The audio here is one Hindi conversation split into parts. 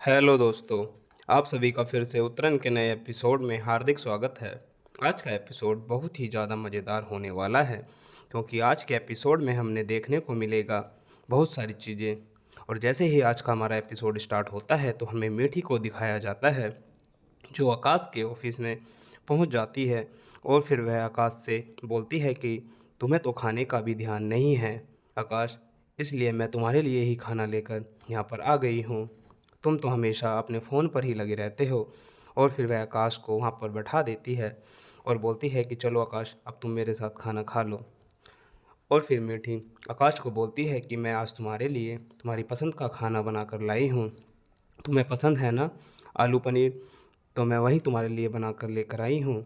हेलो दोस्तों, आप सभी का फिर से उत्तरण के नए एपिसोड में हार्दिक स्वागत है। आज का एपिसोड बहुत ही ज़्यादा मज़ेदार होने वाला है क्योंकि आज के एपिसोड में हमने देखने को मिलेगा बहुत सारी चीज़ें। और जैसे ही आज का हमारा एपिसोड स्टार्ट होता है तो हमें मीठी को दिखाया जाता है जो आकाश के ऑफिस में पहुंच जाती है और फिर वह आकाश से बोलती है कि तुम्हें तो खाने का भी ध्यान नहीं है आकाश, इसलिए मैं तुम्हारे लिए ही खाना लेकर यहाँ पर आ गई हूँ। तुम तो हमेशा अपने फ़ोन पर ही लगे रहते हो। और फिर वह आकाश को वहाँ पर बैठा देती है और बोलती है कि चलो आकाश, अब तुम मेरे साथ खाना खा लो। और फिर मीठी आकाश को बोलती है कि मैं आज तुम्हारे लिए तुम्हारी पसंद का खाना बना कर लाई हूँ। तुम्हें पसंद है ना आलू पनीर, तो मैं वही तुम्हारे लिए बना कर लेकर आई हूँ।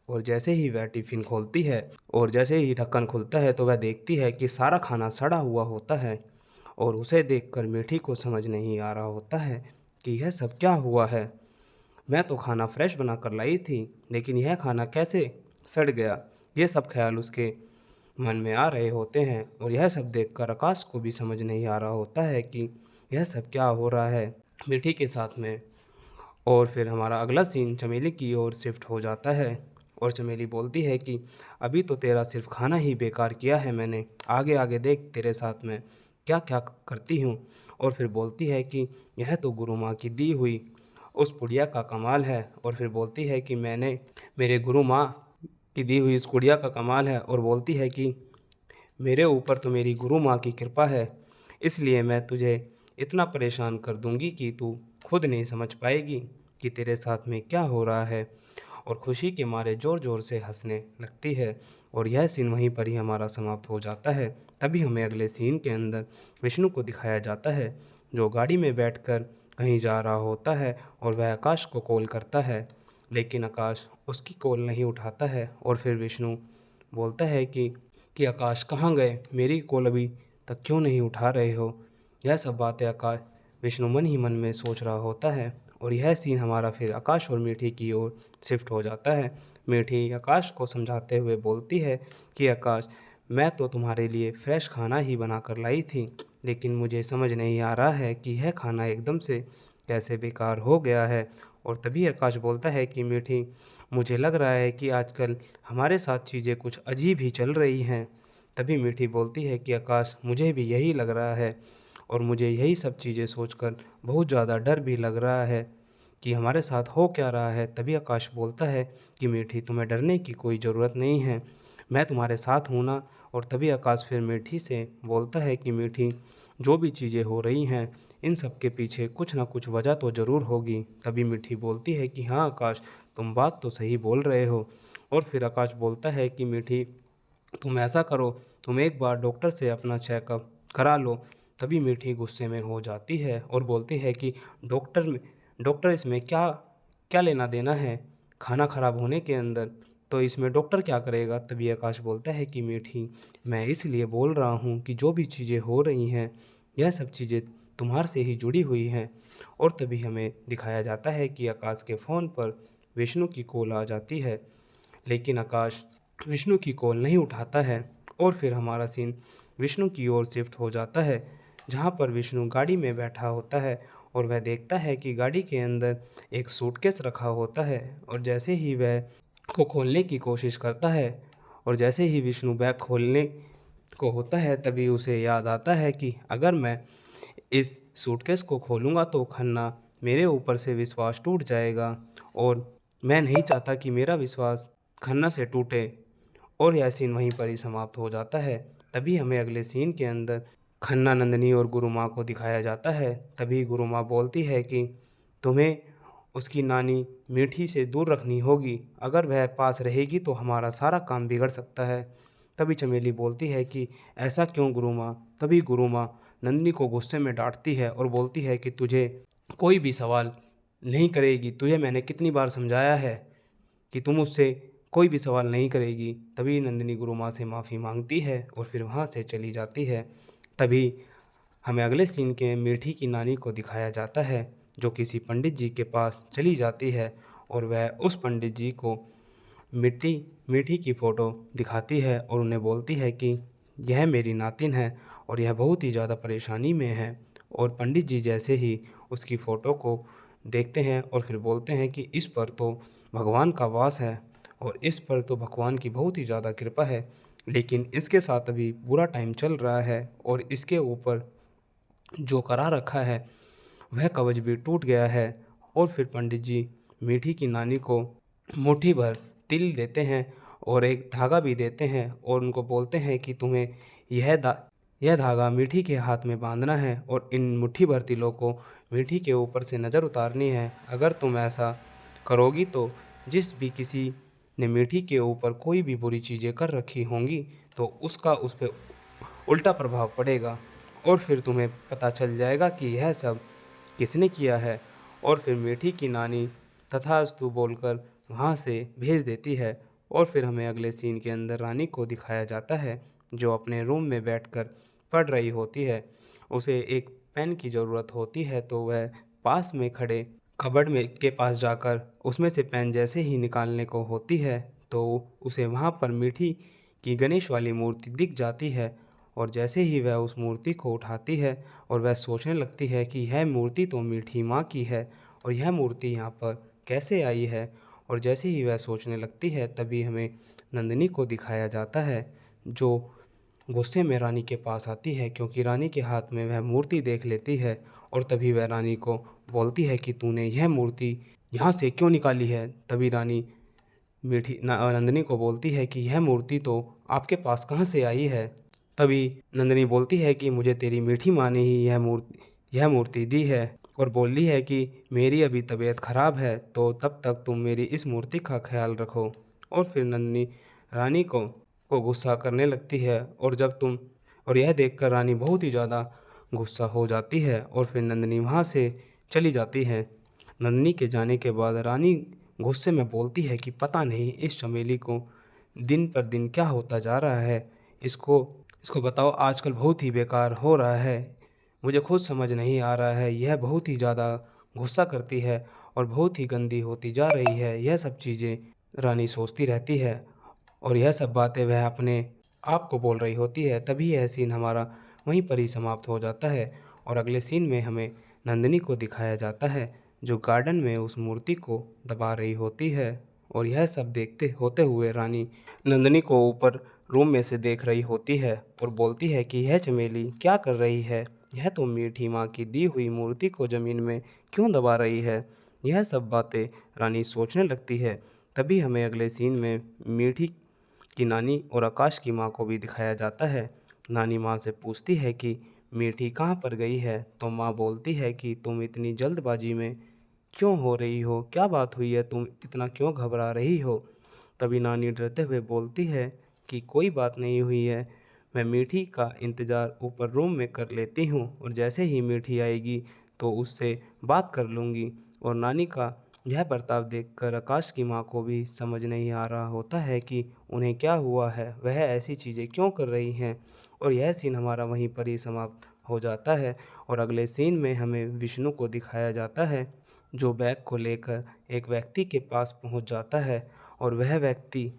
और जैसे ही वह टिफ़िन खोलती है और जैसे ही ढक्कन खुलता है तो वह देखती है कि सारा खाना सड़ा हुआ होता है। और उसे देखकर मीठी को समझ नहीं आ रहा होता है कि यह सब क्या हुआ है। मैं तो खाना फ्रेश बना कर लाई थी, लेकिन यह खाना कैसे सड़ गया। ये सब ख्याल उसके मन में आ रहे होते हैं और यह सब देखकर आकाश को भी समझ नहीं आ रहा होता है कि यह सब क्या हो रहा है मीठी के साथ में। और फिर हमारा अगला सीन चमेली की ओर शिफ्ट हो जाता है और चमेली बोलती है कि अभी तो तेरा सिर्फ खाना ही बेकार किया है मैंने, आगे आगे देख तेरे साथ में क्या क्या करती हूँ। और फिर बोलती है कि यह तो गुरु माँ की दी हुई उस पुड़िया का कमाल है। और फिर बोलती है कि मैंने मेरे गुरु माँ की दी हुई इस गुड़िया का कमाल है। और बोलती है कि मेरे ऊपर तो मेरी गुरु माँ की कृपा है, इसलिए मैं तुझे इतना परेशान कर दूंगी कि तू खुद नहीं समझ पाएगी कि तेरे साथ में क्या हो रहा है। और खुशी के मारे ज़ोर ज़ोर से हंसने लगती है। और यह सीन वहीं पर ही हमारा समाप्त हो जाता है। तभी हमें अगले सीन के अंदर विष्णु को दिखाया जाता है जो गाड़ी में बैठकर कहीं जा रहा होता है और वह आकाश को कॉल करता है, लेकिन आकाश उसकी कॉल नहीं उठाता है। और फिर विष्णु बोलता है कि आकाश कहाँ गए, मेरी कॉल अभी तक क्यों नहीं उठा रहे हो। यह सब बातें आकाश विष्णु मन ही मन में सोच रहा होता है। और यह सीन हमारा फिर आकाश और मीठी की ओर शिफ्ट हो जाता है। मीठी आकाश को समझाते हुए बोलती है कि आकाश, मैं तो तुम्हारे लिए फ्रेश खाना ही बना कर लाई थी, लेकिन मुझे समझ नहीं आ रहा है कि यह खाना एकदम से कैसे बेकार हो गया है। और तभी आकाश बोलता है कि मीठी, मुझे लग रहा है कि आजकल हमारे साथ चीज़ें कुछ अजीब ही चल रही हैं। तभी मीठी बोलती है कि आकाश, मुझे भी यही लग रहा है और मुझे यही सब चीज़ें सोचकर बहुत ज़्यादा डर भी लग रहा है कि हमारे साथ हो क्या रहा है। तभी आकाश बोलता है कि मीठी, तुम्हें डरने की कोई ज़रूरत नहीं है, मैं तुम्हारे साथ हूँ ना। और तभी आकाश फिर मीठी से बोलता है कि मीठी, जो भी चीज़ें हो रही हैं इन सब के पीछे कुछ ना कुछ वजह तो ज़रूर होगी। तभी मीठी बोलती है कि हाँ आकाश, तुम बात तो सही बोल रहे हो। और फिर आकाश बोलता है कि मीठी, तुम ऐसा करो, तुम एक बार डॉक्टर से अपना चेकअप करा लो। तभी मीठी गुस्से में हो जाती है और बोलती है कि डॉक्टर इसमें क्या क्या लेना देना है खाना ख़राब होने के अंदर, तो इसमें डॉक्टर क्या करेगा। तभी आकाश बोलता है कि मीठी, मैं इसलिए बोल रहा हूँ कि जो भी चीज़ें हो रही हैं यह सब चीज़ें तुम्हारे से ही जुड़ी हुई हैं। और तभी हमें दिखाया जाता है कि आकाश के फ़ोन पर विष्णु की कॉल आ जाती है, लेकिन आकाश विष्णु की कॉल नहीं उठाता है। और फिर हमारा सीन विष्णु की ओर शिफ्ट हो जाता है जहाँ पर विष्णु गाड़ी में बैठा होता है और वह देखता है कि गाड़ी के अंदर एक सूटकेस रखा होता है। और जैसे ही वह को खोलने की कोशिश करता है और जैसे ही विष्णु बैग खोलने को होता है तभी उसे याद आता है कि अगर मैं इस सूटकेस को खोलूँगा तो खन्ना मेरे ऊपर से विश्वास टूट जाएगा और मैं नहीं चाहता कि मेरा विश्वास खन्ना से टूटे। और यह सीन वहीं पर ही समाप्त हो जाता है। तभी हमें अगले सीन के अंदर खन्ना, नंदिनी और गुरु माँ को दिखाया जाता है। तभी गुरु माँ बोलती है कि तुम्हें उसकी नानी मीठी से दूर रखनी होगी, अगर वह पास रहेगी तो हमारा सारा काम बिगड़ सकता है। तभी चमेली बोलती है कि ऐसा क्यों गुरु माँ। तभी गुरु माँ नंदिनी को गुस्से में डांटती है और बोलती है कि तुझे कोई भी सवाल नहीं करेगी, तुझे मैंने कितनी बार समझाया है कि तुम उससे कोई भी सवाल नहीं करेगी। तभी नंदिनी गुरु माँ से माफ़ी मांगती है और फिर वहाँ से चली जाती है। तभी हमें अगले सीन के मीठी की नानी को दिखाया जाता है जो किसी पंडित जी के पास चली जाती है और वह उस पंडित जी को मिट्टी मीठी की फ़ोटो दिखाती है और उन्हें बोलती है कि यह मेरी नातिन है और यह बहुत ही ज़्यादा परेशानी में है। और पंडित जी जैसे ही उसकी फ़ोटो को देखते हैं और फिर बोलते हैं कि इस पर तो भगवान का वास है और इस पर तो भगवान की बहुत ही ज़्यादा कृपा है, लेकिन इसके साथ अभी बुरा टाइम चल रहा है और इसके ऊपर जो करा रखा है वह कवच भी टूट गया है। और फिर पंडित जी मीठी की नानी को मुट्ठी भर तिल देते हैं और एक धागा भी देते हैं और उनको बोलते हैं कि तुम्हें यह दा यह धागा मीठी के हाथ में बांधना है और इन मुट्ठी भर तिलों को मीठी के ऊपर से नज़र उतारनी है। अगर तुम ऐसा करोगी तो जिस भी किसी ने मीठी के ऊपर कोई भी बुरी चीज़ें कर रखी होंगी तो उसका उस पे उल्टा प्रभाव पड़ेगा और फिर तुम्हें पता चल जाएगा कि यह सब किसने किया है। और फिर मीठी की नानी तथास्तु बोलकर वहाँ से भेज देती है और फिर हमें अगले सीन के अंदर रानी को दिखाया जाता है जो अपने रूम में बैठकर पढ़ रही होती है। उसे एक पेन की ज़रूरत होती है तो वह पास में खड़े कबर्ड में के पास जाकर उसमें से पेन जैसे ही निकालने को होती है तो उसे वहाँ पर मीठी की गणेश वाली मूर्ति दिख जाती है और जैसे ही वह उस मूर्ति को उठाती है और वह सोचने लगती है कि यह मूर्ति तो मीठी माँ की है और यह मूर्ति यहाँ पर कैसे आई है। और जैसे ही वह सोचने लगती है तभी हमें नंदिनी को दिखाया जाता है जो गुस्से में रानी के पास आती है क्योंकि रानी के हाथ में वह मूर्ति देख लेती है और तभी वह रानी को बोलती है कि तूने यह मूर्ति यहाँ से क्यों निकाली है। तभी रानी नंदिनी को बोलती है कि यह मूर्ति तो आपके पास कहाँ से आई है। तभी नंदिनी बोलती है कि मुझे तेरी मीठी माँ ने ही यह मूर्ति दी है और बोली है कि मेरी अभी तबीयत ख़राब है तो तब तक तुम मेरी इस मूर्ति का ख्याल रखो। और फिर नंदिनी रानी को गुस्सा करने लगती है और यह देखकर रानी बहुत ही ज़्यादा गुस्सा हो जाती है और फिर नंदिनी वहाँ से चली जाती है। नंदिनी के जाने के बाद रानी गुस्से में बोलती है कि पता नहीं इस चमेली को दिन पर दिन क्या होता जा रहा है, इसको इसको बताओ आजकल बहुत ही बेकार हो रहा है, मुझे खुद समझ नहीं आ रहा है, यह बहुत ही ज़्यादा गुस्सा करती है और बहुत ही गंदी होती जा रही है। यह सब चीज़ें रानी सोचती रहती है और यह सब बातें वह अपने आप को बोल रही होती है। तभी यह सीन हमारा वहीं पर ही समाप्त हो जाता है और अगले सीन में हमें नंदिनी को दिखाया जाता है जो गार्डन में उस मूर्ति को दबा रही होती है और यह सब देखते होते हुए रानी नंदिनी को ऊपर रूम में से देख रही होती है और बोलती है कि यह चमेली क्या कर रही है, यह तो मीठी माँ की दी हुई मूर्ति को ज़मीन में क्यों दबा रही है। यह सब बातें रानी सोचने लगती है। तभी हमें अगले सीन में मीठी की नानी और आकाश की माँ को भी दिखाया जाता है। नानी माँ से पूछती है कि मीठी कहाँ पर गई है तो माँ बोलती है कि तुम इतनी जल्दबाजी में क्यों हो रही हो, क्या बात हुई है, तुम इतना क्यों घबरा रही हो। तभी नानी डरते हुए बोलती है कि कोई बात नहीं हुई है, मैं मीठी का इंतज़ार ऊपर रूम में कर लेती हूँ और जैसे ही मीठी आएगी तो उससे बात कर लूँगी। और नानी का यह बर्ताव देखकर आकाश की माँ को भी समझ नहीं आ रहा होता है कि उन्हें क्या हुआ है, वह ऐसी चीज़ें क्यों कर रही हैं। और यह सीन हमारा वहीं पर ही समाप्त हो जाता है और अगले सीन में हमें विष्णु को दिखाया जाता है जो बैग को लेकर एक व्यक्ति के पास पहुंच जाता है और वह व्यक्ति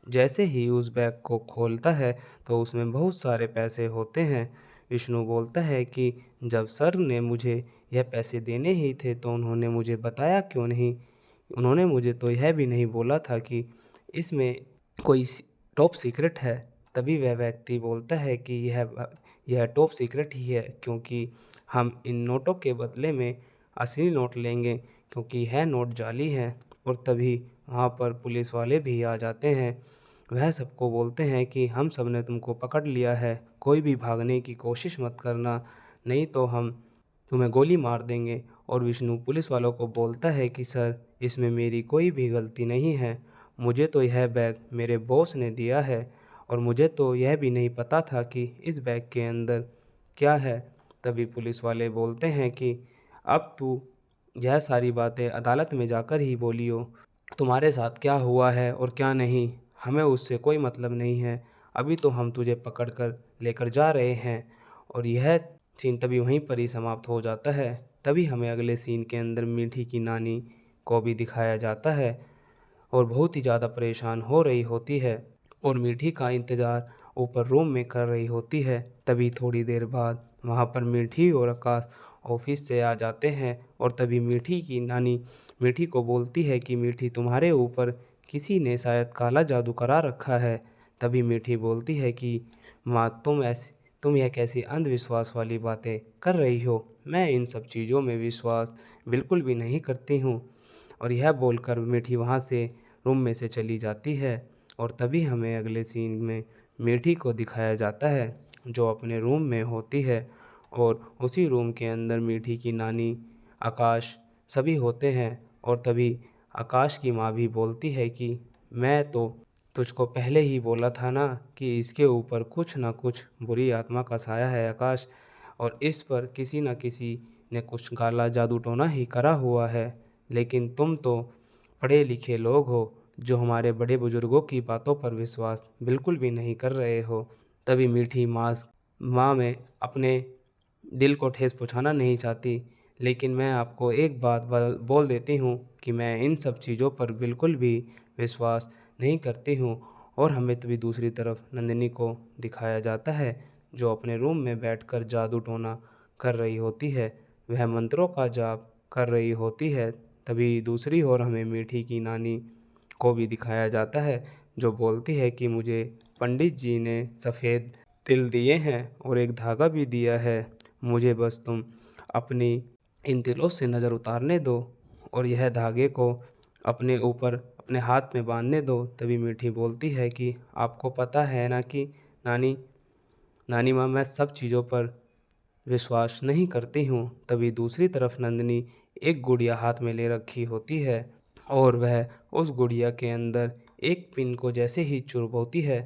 जैसे ही उस बैग को खोलता है तो उसमें बहुत सारे पैसे होते हैं। विष्णु बोलता है कि जब सर ने मुझे यह पैसे देने ही थे तो उन्होंने मुझे बताया क्यों नहीं, उन्होंने मुझे तो यह भी नहीं बोला था कि इसमें कोई टॉप सीक्रेट है। तभी वह व्यक्ति बोलता है कि यह टॉप सीक्रेट ही है क्योंकि हम इन नोटों के बदले में असली नोट लेंगे क्योंकि यह नोट जाली हैं। और तभी वहाँ पर पुलिस वाले भी आ जाते हैं। वह सबको बोलते हैं कि हम सब ने तुमको पकड़ लिया है, कोई भी भागने की कोशिश मत करना, नहीं तो हम तुम्हें गोली मार देंगे। और विष्णु पुलिस वालों को बोलता है कि सर इसमें मेरी कोई भी गलती नहीं है, मुझे तो यह बैग मेरे बॉस ने दिया है और मुझे तो यह भी नहीं पता था कि इस बैग के अंदर क्या है। तभी पुलिस वाले बोलते हैं कि अब तू यह सारी बातें अदालत में जाकर ही बोलियो, तुम्हारे साथ क्या हुआ है और क्या नहीं, हमें उससे कोई मतलब नहीं है, अभी तो हम तुझे पकड़ कर लेकर जा रहे हैं। और यह सीन तभी वहीं पर ही समाप्त हो जाता है। तभी हमें अगले सीन के अंदर मीठी की नानी को भी दिखाया जाता है और बहुत ही ज़्यादा परेशान हो रही होती है और मीठी का इंतज़ार ऊपर रूम में कर रही होती है। तभी थोड़ी देर बाद वहाँ पर मीठी और आकाश ऑफिस से आ जाते हैं और तभी मीठी की नानी मीठी को बोलती है कि मीठी तुम्हारे ऊपर किसी ने शायद काला जादू करा रखा है। तभी मीठी बोलती है कि माँ तुम यह कैसी अंधविश्वास वाली बातें कर रही हो? मैं इन सब चीज़ों में विश्वास बिल्कुल भी नहीं करती हूँ। और यह बोलकर मीठी वहाँ से रूम में से चली जाती है और तभी हमें अगले सीन में मीठी को दिखाया जाता है जो अपने रूम में होती है और उसी रूम के अंदर मीठी की नानी, आकाश सभी होते हैं और तभी आकाश की माँ भी बोलती है कि मैं तो तुझको पहले ही बोला था ना कि इसके ऊपर कुछ ना कुछ बुरी आत्मा का साया है आकाश, और इस पर किसी न किसी ने कुछ काला जादू टोना ही करा हुआ है। लेकिन तुम तो पढ़े लिखे लोग हो जो हमारे बड़े बुजुर्गों की बातों पर विश्वास बिल्कुल भी नहीं कर रहे हो। तभी मीठी माँ में अपने दिल को ठेस पहुँचाना नहीं चाहती, लेकिन मैं आपको एक बात बोल देती हूँ कि मैं इन सब चीज़ों पर बिल्कुल भी विश्वास नहीं करती हूँ। और हमें तभी दूसरी तरफ नंदिनी को दिखाया जाता है जो अपने रूम में बैठकर जादू टोना कर रही होती है, वह मंत्रों का जाप कर रही होती है। तभी दूसरी ओर हमें मीठी की नानी को भी दिखाया जाता है जो बोलती है कि मुझे पंडित जी ने सफ़ेद तिल दिए हैं और एक धागा भी दिया है, मुझे बस तुम अपनी इन तिलों से नज़र उतारने दो और यह धागे को अपने ऊपर अपने हाथ में बांधने दो। तभी मीठी बोलती है कि आपको पता है ना कि नानी नानी माँ मैं सब चीज़ों पर विश्वास नहीं करती हूँ। तभी दूसरी तरफ नंदिनी एक गुड़िया हाथ में ले रखी होती है और वह उस गुड़िया के अंदर एक पिन को जैसे ही चुभोती है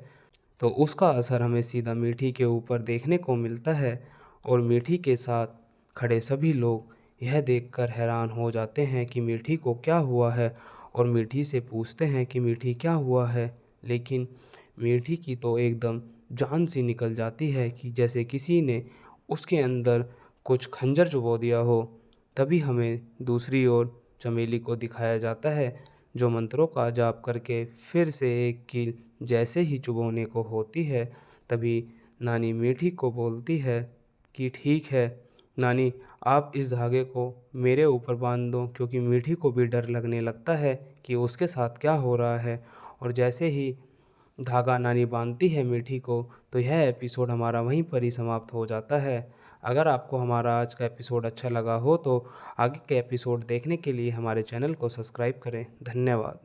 तो उसका असर हमें सीधा मीठी के ऊपर देखने को मिलता है। और मीठी के साथ खड़े सभी लोग यह देखकर हैरान हो जाते हैं कि मीठी को क्या हुआ है और मीठी से पूछते हैं कि मीठी क्या हुआ है। लेकिन मीठी की तो एकदम जान सी निकल जाती है कि जैसे किसी ने उसके अंदर कुछ खंजर चुभो दिया हो। तभी हमें दूसरी ओर चमेली को दिखाया जाता है जो मंत्रों का जाप करके फिर से एक कील जैसे ही चुभोने को होती है। तभी नानी मीठी को बोलती है कि ठीक है नानी, आप इस धागे को मेरे ऊपर बांध दो, क्योंकि मीठी को भी डर लगने लगता है कि उसके साथ क्या हो रहा है। और जैसे ही धागा नानी बांधती है मीठी को तो यह एपिसोड हमारा वहीं पर ही समाप्त हो जाता है। अगर आपको हमारा आज का एपिसोड अच्छा लगा हो तो आगे के एपिसोड देखने के लिए हमारे चैनल को सब्सक्राइब करें। धन्यवाद।